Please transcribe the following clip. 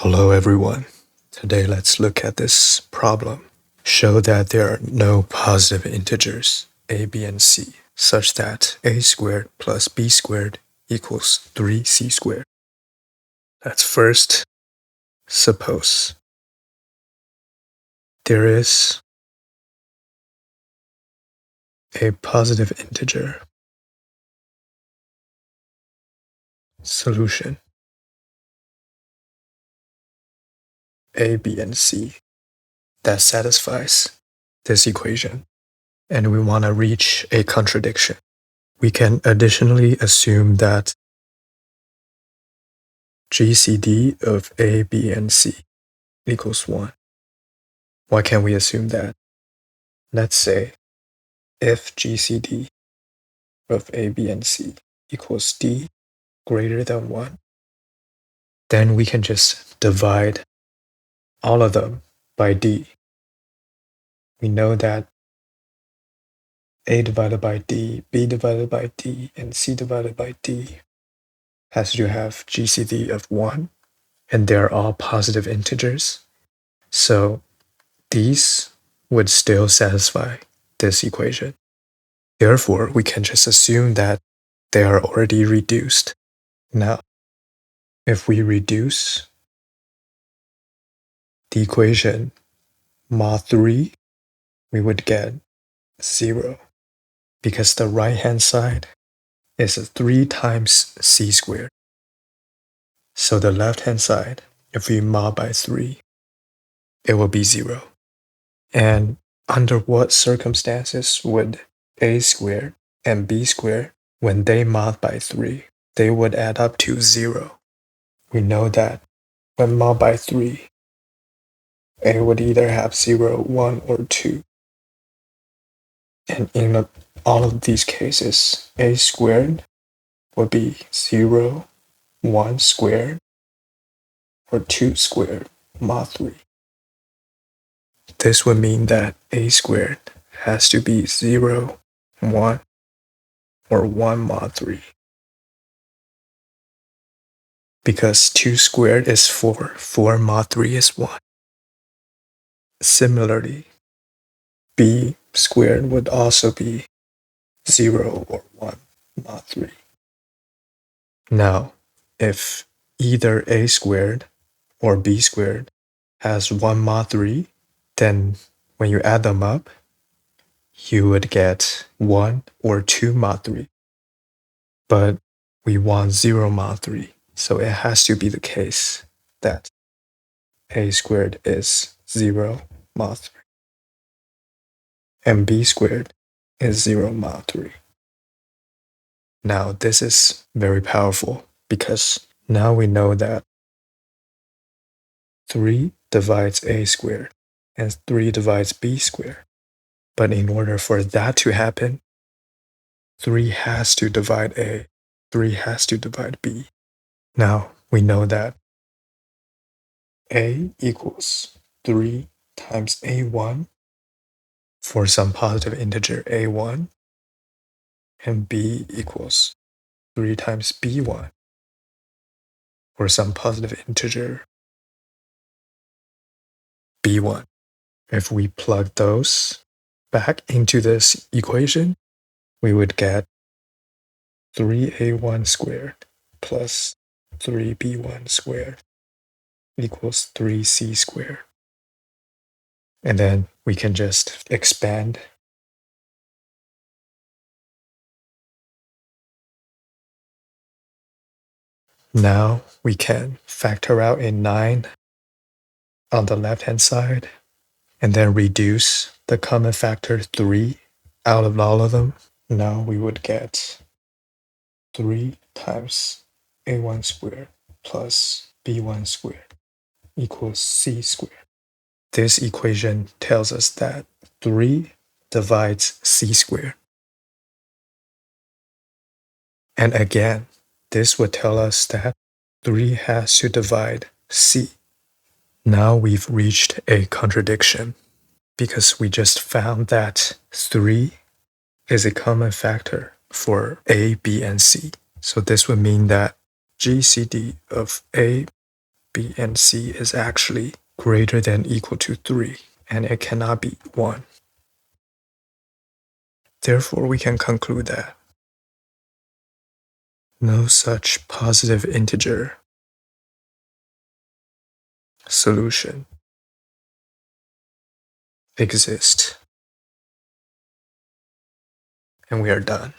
Hello everyone. Today let's look at this problem. Show that there are no positive integers a, b, and c such that a squared plus b squared equals 3c squared. Let's first suppose there is a positive integer solution a, b, and c that satisfies this equation, and we want to reach a contradiction. We can additionally assume that GCD of A, B, and C equals 1. Why can't we assume that? Let's say if GCD of A, B, and C equals D greater than 1, then we can just divide all of them by D. We know that A divided by D, B divided by D, and C divided by D has to have GCD of 1, and they're all positive integers. So these would still satisfy this equation. Therefore, we can just assume that they are already reduced. Now, if we reduce the equation mod 3, we would get 0, because the right-hand side is 3 times c squared. So the left-hand side, if we mod by 3, it will be 0. And under what circumstances would a squared and b squared, when they mod by 3, they would add up to 0? We know that when mod by 3, a would either have 0, 1, or 2. And in all of these cases, a squared would be 0, 1 squared, or 2 squared mod 3. This would mean that a squared has to be 0, 1, or 1 mod 3. Because 2 squared is 4, 4 mod 3 is 1. Similarly, b squared would also be 0 or 1 mod 3. Now, if either a squared or b squared has 1 mod 3, then when you add them up, you would get 1 or 2 mod 3. But we want 0 mod 3, so it has to be the case that a squared is 0 mod 3, and b squared is 0 mod 3. Now, this is very powerful because now we know that 3 divides a squared and 3 divides b squared. But in order for that to happen, 3 has to divide a, 3 has to divide b. Now, we know that a equals 3 times a1 for some positive integer a1, and b equals 3 times b1 for some positive integer b1. If we plug those back into this equation, we would get 3a1 squared plus 3b1 squared equals 3c squared. And then we can just expand. Now we can factor out a 9 on the left-hand side, and then reduce the common factor 3 out of all of them. Now we would get 3 times a1 squared plus b1 squared equals c squared. This equation tells us that 3 divides c squared. And again, this would tell us that 3 has to divide c. Now we've reached a contradiction because we just found that 3 is a common factor for a, b, and c. So this would mean that GCD of a, B, and C is actually greater than or equal to 3, and it cannot be 1. Therefore, we can conclude that no such positive integer solution exists. And we are done.